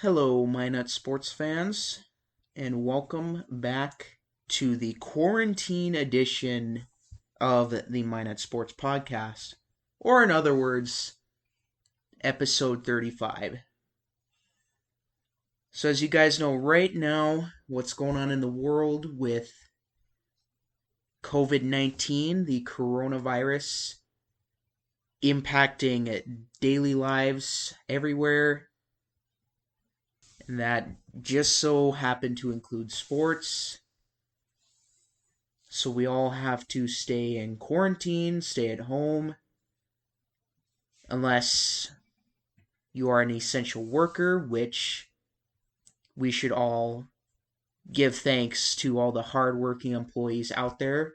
Hello, Minot sports fans, and welcome back to the quarantine edition of the Minot Sports Podcast, or in other words, episode 35. So, as you guys know right now, what's going on in the world with COVID 19, the coronavirus, impacting daily lives everywhere, and that just so happened to include sports. So we all have to stay in quarantine, stay at home, unless you are an essential worker, which we should all give thanks to all the hardworking employees out there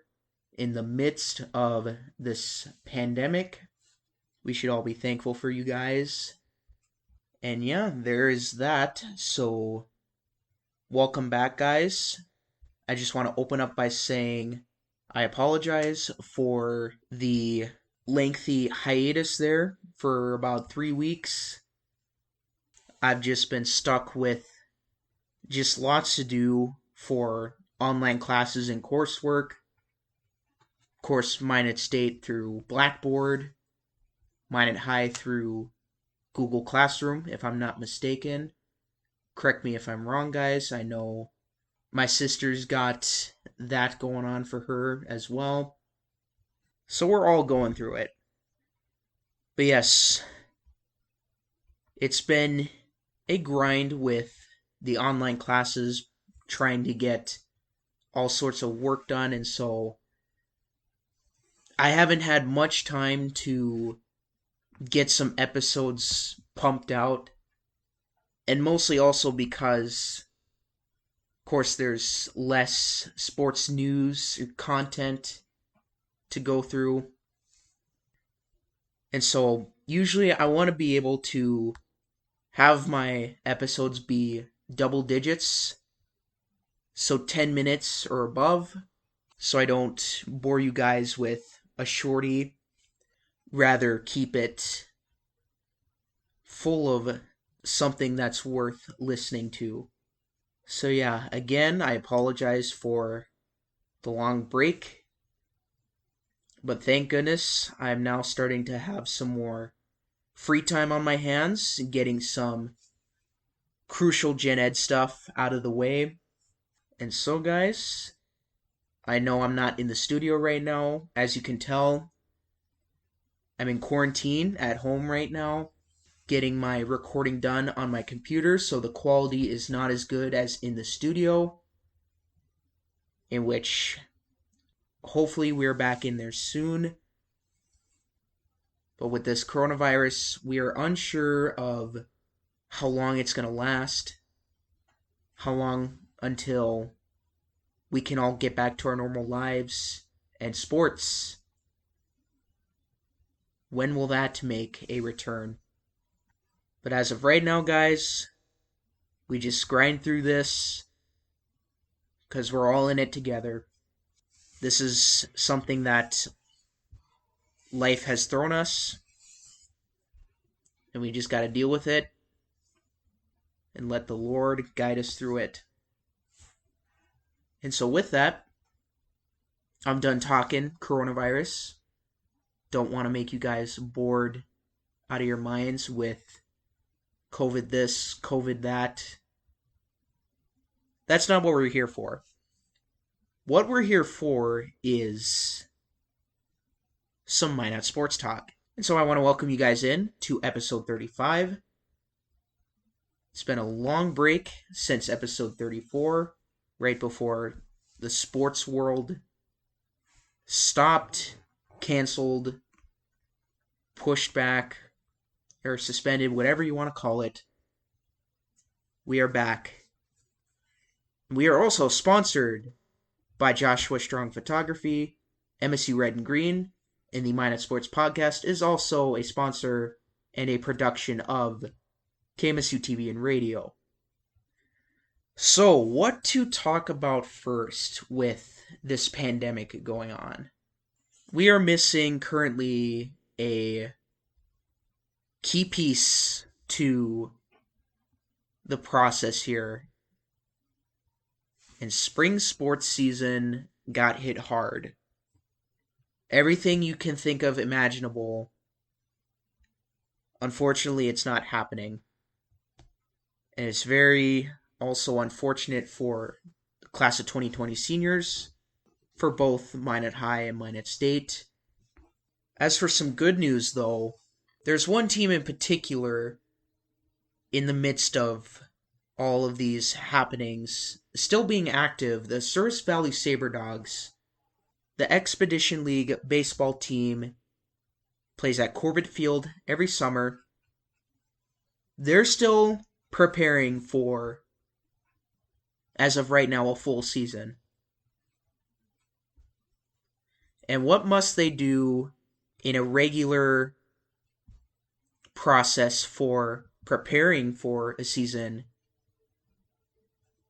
in the midst of this pandemic. We should all be thankful for you guys. And yeah, there is that. So, welcome back, guys. I just want to open up by saying I apologize for the lengthy hiatus there for about 3 weeks. I've just been stuck with just lots to do for online classes and coursework. Of course, mine at State through Blackboard, mine at High through Google Classroom, if I'm not mistaken. Correct me if I'm wrong, guys. I know my sister's got that going on for her as well. So we're all going through it. But yes, it's been a grind with the online classes, trying to get all sorts of work done, and so I haven't had much time to get some episodes pumped out, and mostly also because, of course, there's less sports news content to go through. And so usually I want to be able to have my episodes be double digits, so 10 minutes or above, so I don't bore you guys with a shorty. Rather, keep it full of something that's worth listening to. So, yeah, again, I apologize for the long break, but thank goodness I'm now starting to have some more free time on my hands, getting some crucial gen ed stuff out of the way. And so, guys, I know I'm not in the studio right now. As you can tell, I'm in quarantine at home right now, getting my recording done on my computer, so the quality is not as good as in the studio, in which hopefully we're back in there soon. But with this coronavirus, we are unsure of how long it's going to last, how long until we can all get back to our normal lives and sports. When will that make a return? But as of right now, guys, we just grind through this because we're all in it together. This is something that life has thrown us, and we just got to deal with it and let the Lord guide us through it. And so, with that, I'm done talking coronavirus. Don't want to make you guys bored out of your minds with COVID this, COVID that. That's not what we're here for. What we're here for is some Minot Sports Talk. And so I want to welcome you guys in to episode 35. It's been a long break since episode 34, right before the sports world stopped, canceled, pushed back, or suspended, whatever you want to call it. We are back. We are also sponsored by Joshua Strong Photography, MSU Red and Green, and the Minot Sports Podcast is also a sponsor and a production of KMSU TV and Radio. So, what to talk about first with this pandemic going on? We are missing currently a key piece to the process here, and spring sports season got hit hard. Everything you can think of imaginable, unfortunately, it's not happening. And it's very also unfortunate for the class of 2020 seniors, for both Minot High and Minot State. As for some good news, though, there's one team in particular in the midst of all of these happenings still being active, the Souris Valley Saberdogs. The Expedition League baseball team plays at Corbett Field every summer. They're still preparing for, as of right now, a full season. And what must they do in a regular process for preparing for a season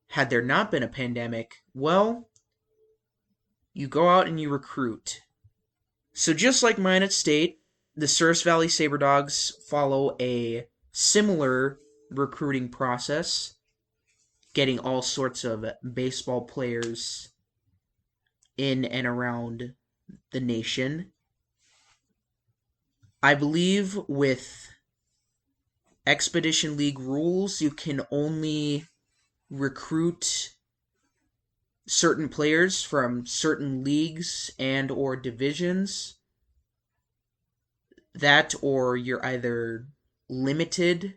had there not been a pandemic? Well, you go out and you recruit. So just like Minot State, the Souris Valley Saberdogs follow a similar recruiting process, getting all sorts of baseball players in and around the nation. I believe with Expedition League rules, you can only recruit certain players from certain leagues and or divisions. That or you're either limited.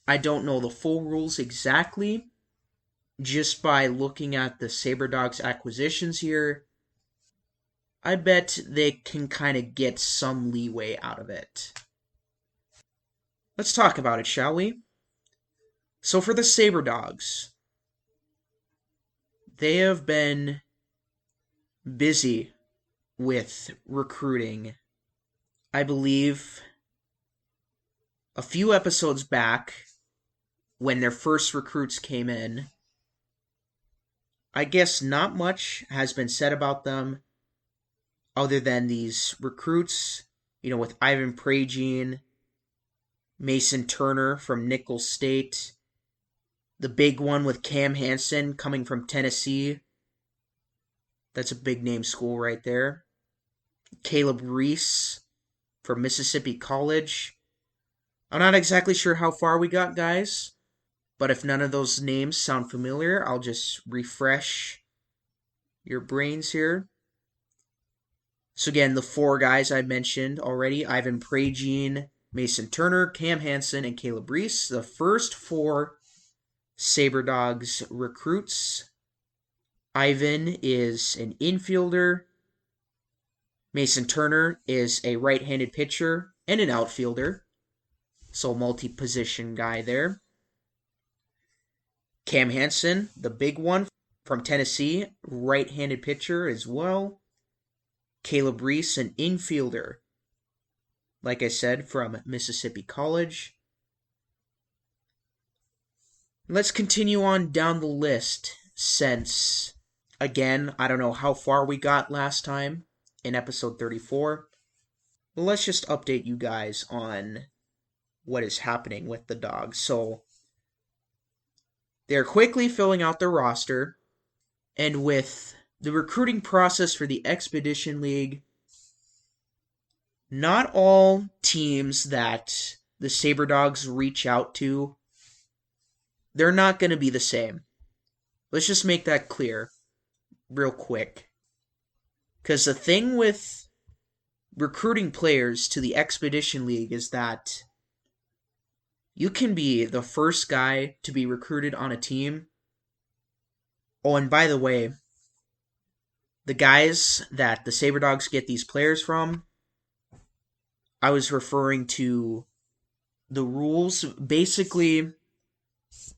I don't know the full rules exactly. Just by looking at the Saberdogs acquisitions here, I bet they can kind of get some leeway out of it. Let's talk about it, shall we? So for the Saberdogs, they have been busy with recruiting. I believe a few episodes back, when their first recruits came in, I guess not much has been said about them other than these recruits, with Ivan Pragine, Mason Turner from Nicholls State, the big one with Cam Hansen coming from Tennessee. That's a big name school right there. Caleb Reese from Mississippi College. I'm not exactly sure how far we got, guys, but if none of those names sound familiar, I'll just refresh your brains here. So again, the four guys I mentioned already, Ivan Pragine, Mason Turner, Cam Hansen, and Caleb Reese, the first four Saberdogs recruits. Ivan is an infielder. Mason Turner is a right-handed pitcher and an outfielder. So multi-position guy there. Cam Hansen, the big one from Tennessee, right-handed pitcher as well. Caleb Reese, an infielder, like I said, from Mississippi College. Let's continue on down the list since, again, I don't know how far we got last time in episode 34. Let's just update you guys on what is happening with the Dogs. So, they're quickly filling out their roster, and with the recruiting process for the Expedition League, not all teams that the Saberdogs reach out to, they're not going to be the same. Let's just make that clear real quick. Because the thing with recruiting players to the Expedition League is that you can be the first guy to be recruited on a team. Oh, and by the way, the guys that the Saberdogs get these players from, I was referring to the rules. Basically,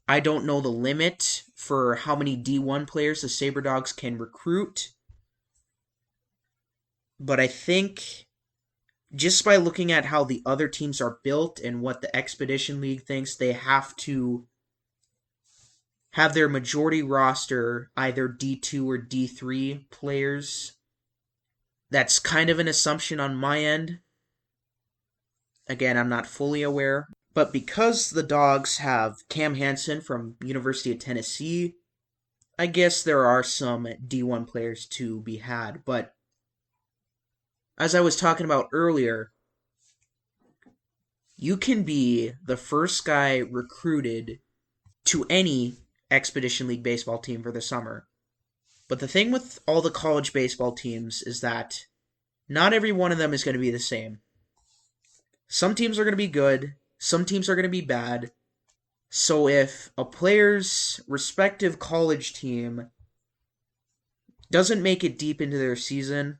I don't know the limit for how many D1 players the Saberdogs can recruit, but I think just by looking at how the other teams are built and what the Expedition League thinks, they have to have their majority roster either D2 or D3 players. That's kind of an assumption on my end. Again, I'm not fully aware, But because the Dogs have Cam Hansen from University of Tennessee, I guess there are some D1 players to be had. But as I was talking about earlier, you can be the first guy recruited to any Expedition League baseball team for the summer. But the thing with all the college baseball teams is that not every one of them is going to be the same. Some teams are going to be good, some teams are going to be bad. So if a player's respective college team doesn't make it deep into their season,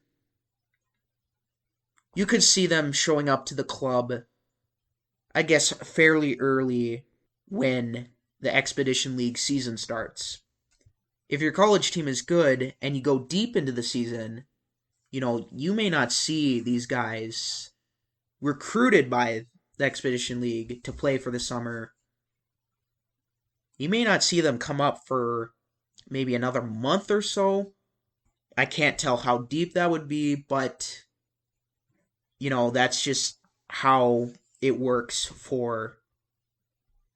you could see them showing up to the club, I guess, fairly early when the Expedition League season starts. If your college team is good and you go deep into the season, you may not see these guys recruited by the Expedition League to play for the summer. You may not see them come up for maybe another month or so. I can't tell how deep that would be, but that's just how it works for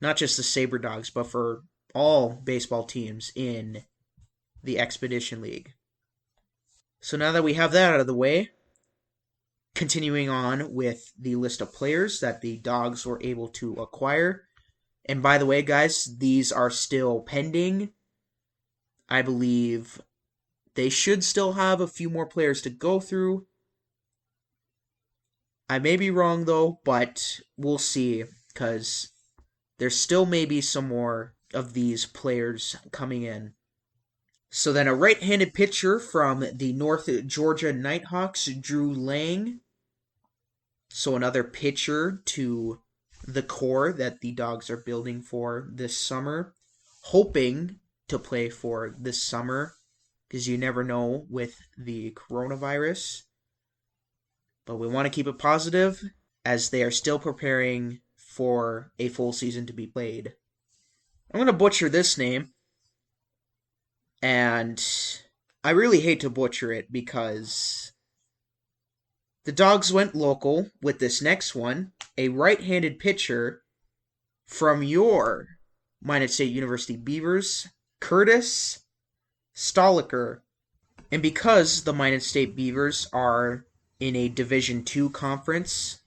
not just the Saber Dogs, but for all baseball teams in the Expedition League. So now that we have that out of the way, continuing on with the list of players that the Dogs were able to acquire. And by the way, guys, these are still pending. I believe they should still have a few more players to go through. I may be wrong, though, but we'll see, because there still may be some more of these players coming in. So then a right-handed pitcher from the North Georgia Nighthawks, Drew Lang. So another pitcher to the core that the Dogs are building for this summer. Hoping to play for this summer, because you never know with the coronavirus. But we want to keep it positive, as they are still preparing for a full season to be played. I'm going to butcher this name, and I really hate to butcher it because the Dogs went local with this next one, a right-handed pitcher from your Minot State University Beavers, Curtis Stoliker. And because the Minot State Beavers are in a Division II conference,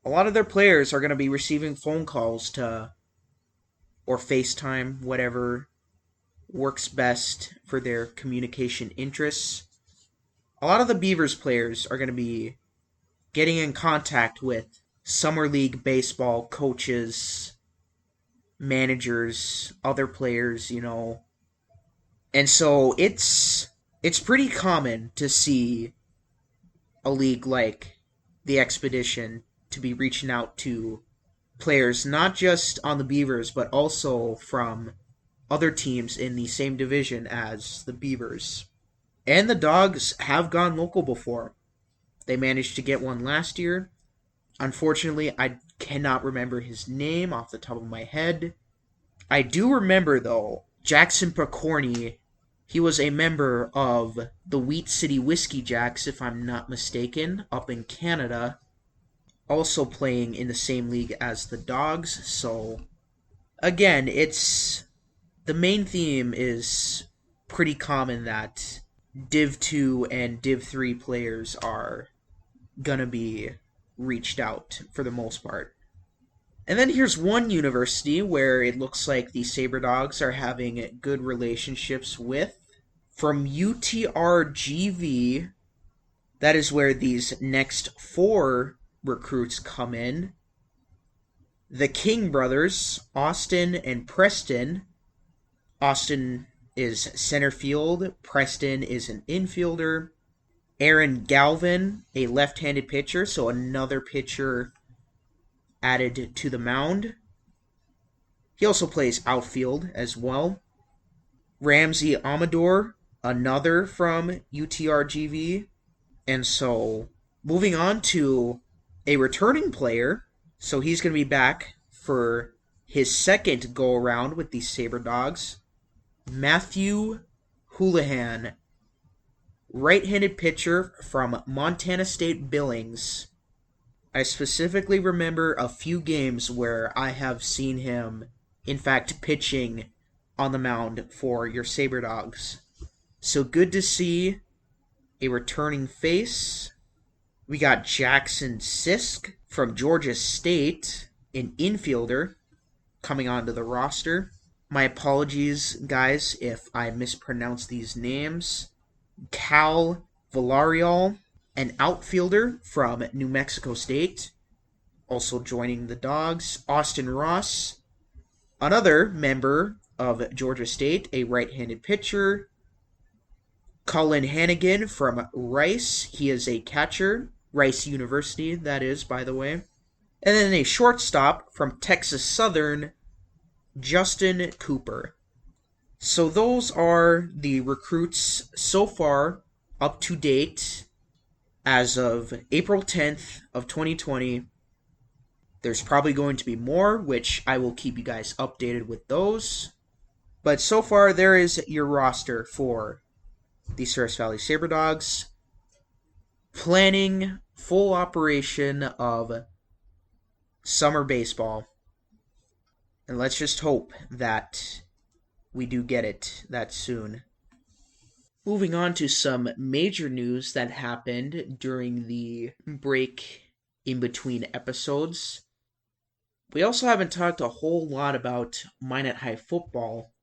a lot of their players are going to be receiving phone calls or FaceTime, whatever works best for their communication interests. A lot of the Beavers players are going to be getting in contact with Summer League baseball coaches, managers, other players, And so it's pretty common to see a league like the Expedition to be reaching out to players not just on the Beavers, but also from other teams in the same division as the Beavers. And the Dogs have gone local before. They managed to get one last year. Unfortunately, I cannot remember his name off the top of my head. I do remember, though, Jackson Picorni. He was a member of the Wheat City Whiskey Jacks, if I'm not mistaken, up in Canada. Also playing in the same league as the Dogs. So, again, the main theme is pretty common that Div 2 and Div 3 players are gonna be reached out for the most part. And then here's one university where it looks like the Saber Dogs are having good relationships with. From UTRGV, that is where these next 4 recruits come in. The King brothers, Austin and Preston. Austin is center field. Preston is an infielder. Aaron Galvin, a left-handed pitcher, so another pitcher added to the mound. He also plays outfield as well. Ramsey Amador, another from UTRGV. And so, moving on to a returning player. So he's going to be back for his second go-around with the Saber Dogs. Matthew Houlihan, right-handed pitcher from Montana State Billings. I specifically remember a few games where I have seen him, in fact, pitching on the mound for your Saber Dogs. So good to see a returning face. We got Jackson Sisk from Georgia State, an infielder, coming onto the roster. My apologies, guys, if I mispronounce these names. Cal Villarreal, an outfielder from New Mexico State, also joining the Dogs. Austin Ross, another member of Georgia State, a right-handed pitcher. Cullen Hannigan from Rice, he is a catcher. Rice University, that is, by the way. And then a shortstop from Texas Southern, Justin Cooper. So those are the recruits so far up to date as of April 10th of 2020. There's probably going to be more, which I will keep you guys updated with those. But so far, there is your roster for the Ceres Valley SaberDogs. Planning full operation of summer baseball. And let's just hope that we do get it that soon. Moving on to some major news that happened during the break in between episodes. We also haven't talked a whole lot about Minot High football,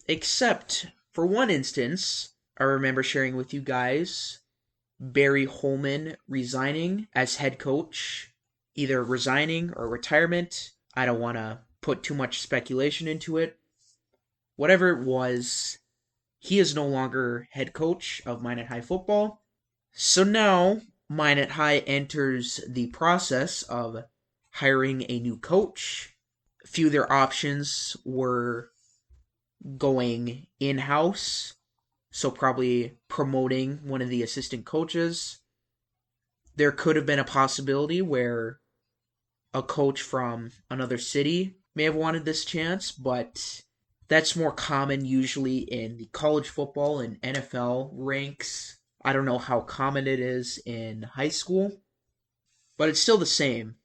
except for one instance. I remember sharing with you guys Barry Holman resigning as head coach, either resigning or retirement. I don't want to put too much speculation into it. Whatever it was, he is no longer head coach of Minot High football. So now Minot High enters the process of hiring a new coach. A few of their options were going in-house, so probably promoting one of the assistant coaches. There could have been a possibility where a coach from another city may have wanted this chance, but that's more common usually in the college football and NFL ranks. I don't know how common it is in high school, but it's still the same.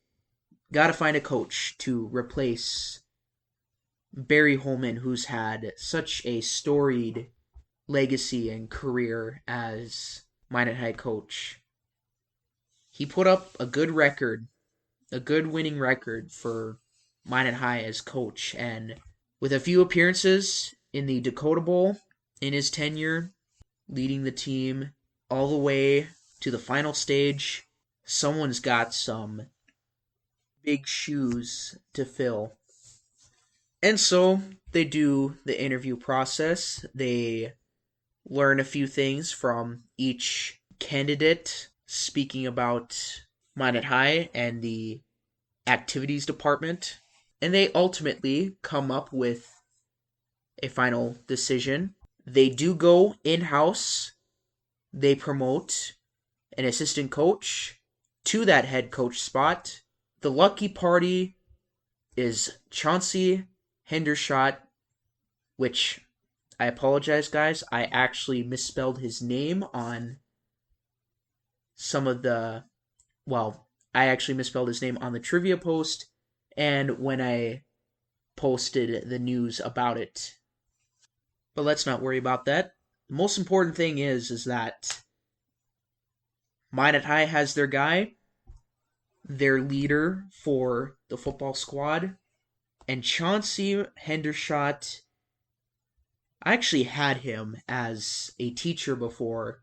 Gotta find a coach to replace Barry Holman, who's had such a storied legacy and career as Minot High coach. He put up a good record, a good winning record for Minot High as coach, and with a few appearances in the Dakota Bowl in his tenure, leading the team all the way to the final stage, someone's got some big shoes to fill. And so they do the interview process. They learn a few things from each candidate, speaking about Minot High and the activities department. And they ultimately come up with a final decision. They do go in-house. They promote an assistant coach to that head coach spot. The lucky party is Chauncey Hendershot, which I apologize, guys. I actually misspelled his name on some of the... Well, I actually misspelled his name on the trivia post and when I posted the news about it. But let's not worry about that. The most important thing is that Minot High has their guy, their leader for the football squad, and Chauncey Hendershot. I actually had him as a teacher before.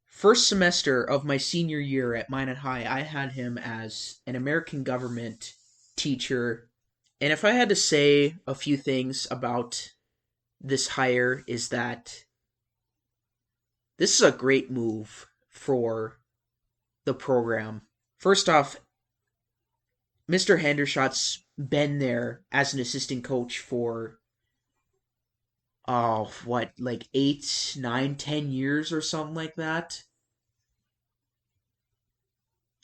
First semester of my senior year at Minot High, I had him as an American government teacher. And if I had to say a few things about this hire, is that this is a great move for the program. First off, Mr. Hendershot's been there as an assistant coach for, like 8, 9, 10 years or something like that.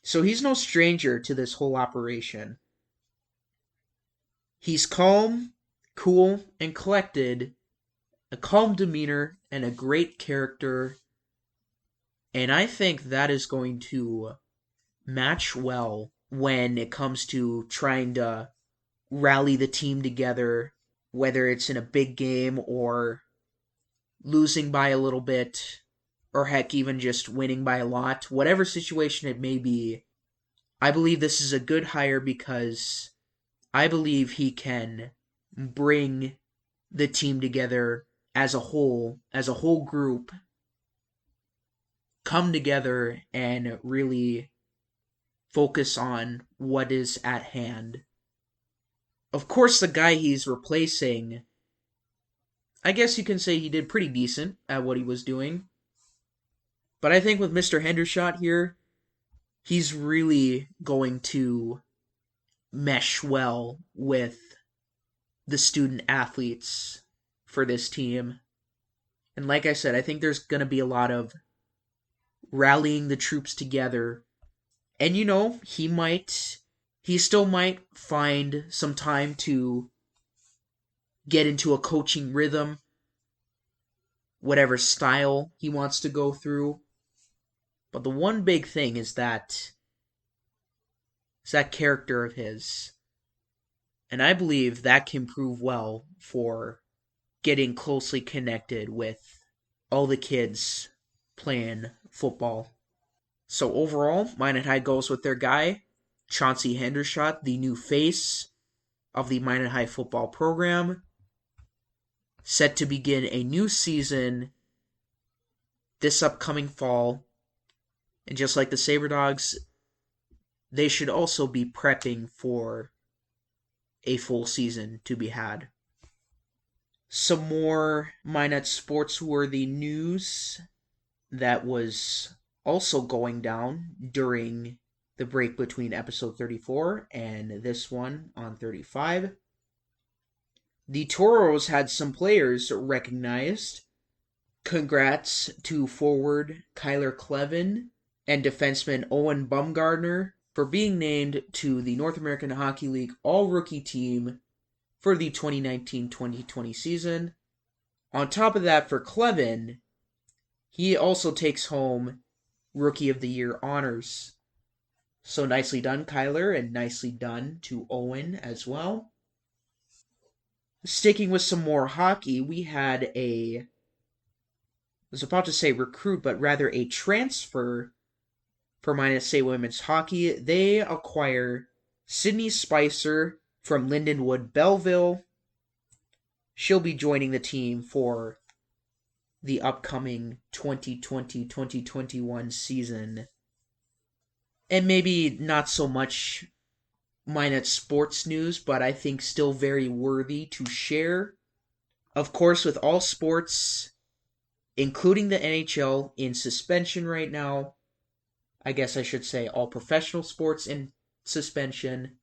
So he's no stranger to this whole operation. He's calm, cool, and collected, a calm demeanor, and a great character. And I think that is going to match well when it comes to trying to rally the team together, whether it's in a big game or losing by a little bit, or heck, even just winning by a lot, whatever situation it may be. I believe this is a good hire because I believe he can bring the team together as a whole group, come together and really focus on what is at hand. Of course, the guy he's replacing, I guess you can say he did pretty decent at what he was doing. But I think with Mr. Hendershot here, he's really going to mesh well with the student athletes for this team. And like I said, I think there's going to be a lot of rallying the troops together. And he still might find some time to get into a coaching rhythm, whatever style he wants to go through. But the one big thing is that character of his. And I believe that can prove well for getting closely connected with all the kids playing football. So overall, Minot High goes with their guy, Chauncey Hendershot, the new face of the Minot High football program, set to begin a new season this upcoming fall. And just like the Saber Dogs, they should also be prepping for a full season to be had. Some more Minot sports-worthy news that was also going down during the break between episode 34 and this one on 35. The Toros had some players recognized. Congrats to forward Kyler Clevin and defenseman Owen Bumgardner for being named to the North American Hockey League All-Rookie Team for the 2019-2020 season. On top of that, for Clevin, he also takes home Rookie of the Year honors. So nicely done, Kyler, and nicely done to Owen as well. Sticking with some more hockey, we had I was about to say recruit, but rather a transfer for Minot State Women's Hockey. They acquire Sydney Spicer from Lindenwood Belleville. She'll be joining the team for the upcoming 2020-2021 season. And maybe not so much Minot sports news, but I think still very worthy to share. Of course, with all sports, including the NHL, in suspension right now, I guess I should say all professional sports in suspension,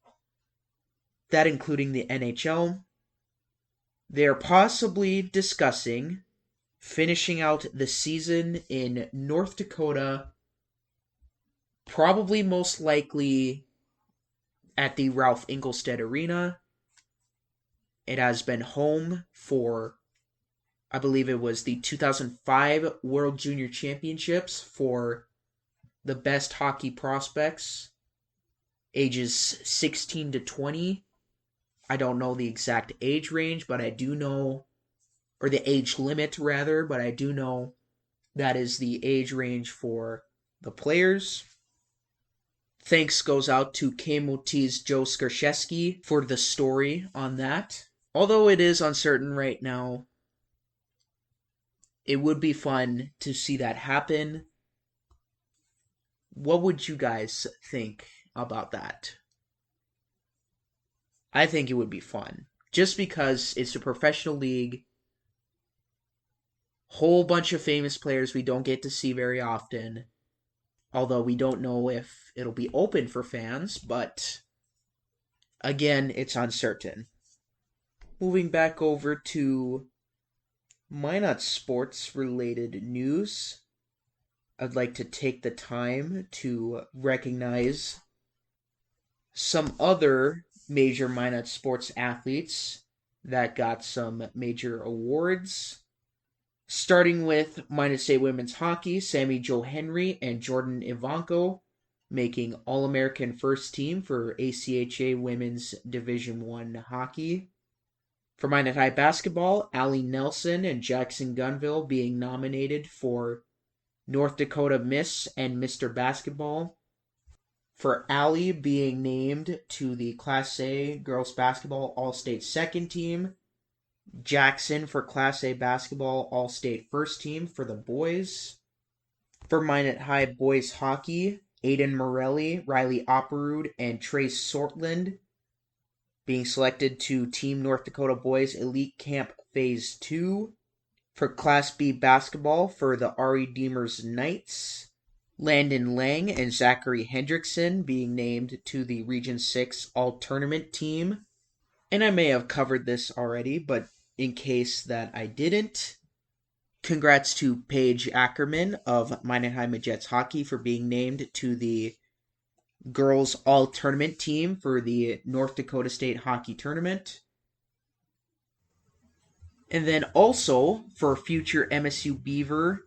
that including the NHL, they're possibly discussing finishing out the season in North Dakota, probably most likely at the Ralph Engelstad Arena. It has been home for, I believe it was the 2005 World Junior Championships for the best hockey prospects, ages 16 to 20. I don't know the exact age range, but I do know, or the age limit rather, but I do know that is the age range for the players. Thanks goes out to KMOT's Joe Skarshesky for the story on that. Although it is uncertain right now, it would be fun to see that happen. What would you guys think about that? I think it would be fun. Just because it's a professional league, whole bunch of famous players we don't get to see very often. Although we don't know if it'll be open for fans, but again, it's uncertain. Moving back over to Minot sports-related news, I'd like to take the time to recognize some other major Minot sports athletes that got some major awards. Starting with Minot State Women's Hockey, Sammy Jo Henry and Jordan Ivanko making All-American first team for ACHA Women's Division I hockey. For Minot High basketball, Allie Nelson and Jackson Gunville being nominated for North Dakota Miss and Mr. Basketball. For Allie being named to the Class A girls basketball All-State second team. Jackson for Class A basketball All-State first team for the boys. For Minot High boys hockey, Aiden Morelli, Riley Opperud, and Trace Sortland being selected to Team North Dakota Boys Elite Camp Phase 2. For Class B basketball for the Ari Deemers Knights, Landon Lang and Zachary Hendrickson being named to the Region 6 All-Tournament team. And I may have covered this already, but in case that I didn't, congrats to Paige Ackerman of Minot High Majets Hockey for being named to the Girls All-Tournament team for the North Dakota State Hockey Tournament. And then also, for future MSU Beaver,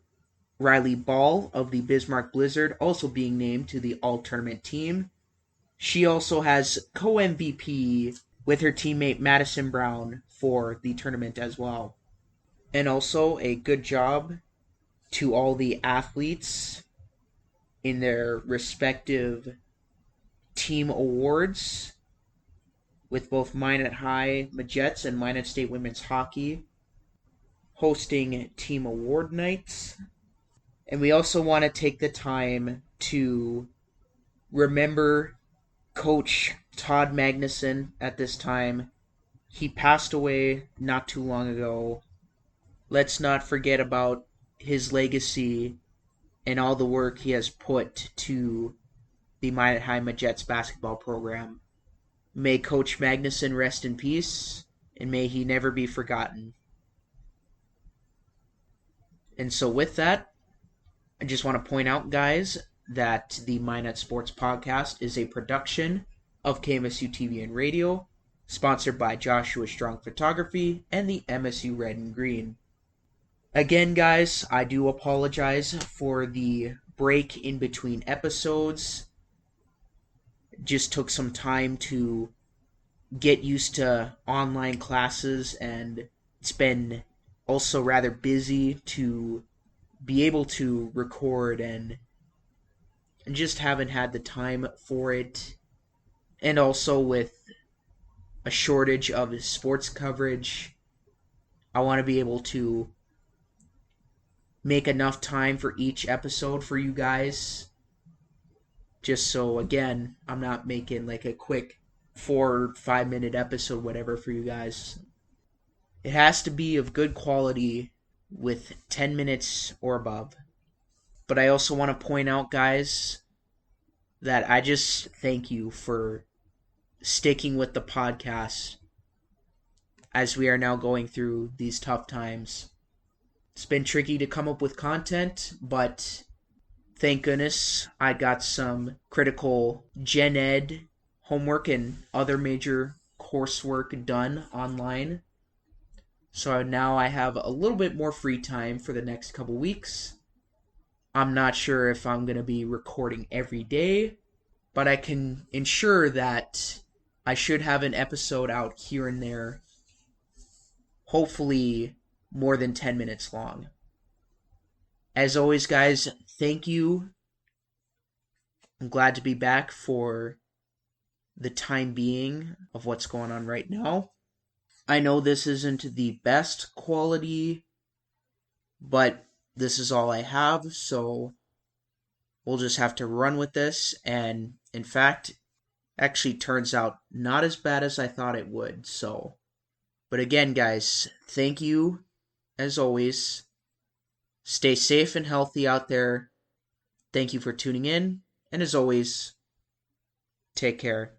Riley Ball of the Bismarck Blizzard also being named to the All-Tournament team. She also has co-MVP with her teammate Madison Brown for the tournament as well. And also a good job to all the athletes in their respective team awards with both Minot High Majets and Minot State Women's Hockey hosting team award nights. And we also want to take the time to remember Coach Todd Magnuson at this time. He passed away not too long ago. Let's not forget about his legacy and all the work he has put to the Minot High Majets basketball program. May Coach Magnuson rest in peace, and may he never be forgotten. And so with that, I just want to point out, guys, that the Minot Sports Podcast is a production of KMSU TV and Radio, sponsored by Joshua Strong Photography and the MSU Red and Green. Again, guys, I do apologize for the break in between episodes. Just took some time to get used to online classes, and it's been also rather busy to be able to record and just haven't had the time for it. And also with a shortage of sports coverage, I want to be able to make enough time for each episode for you guys. Just so, again, I'm not making like a quick 4 or 5 minute episode, whatever, for you guys. It has to be of good quality with 10 minutes or above. But I also want to point out, guys, that I just thank you for sticking with the podcast as we are now going through these tough times. It's been tricky to come up with content, but thank goodness I got some critical gen ed homework and other major coursework done online. So now I have a little bit more free time for the next couple weeks. I'm not sure if I'm going to be recording every day, but I can ensure that I should have an episode out here and there, hopefully more than 10 minutes long. As always, guys, thank you. I'm glad to be back for the time being of what's going on right now. I know this isn't the best quality, but this is all I have, so we'll just have to run with this. And in fact, actually turns out not as bad as I thought it would. So, but again, guys, thank you as always. Stay safe and healthy out there. Thank you for tuning in, and as always, take care.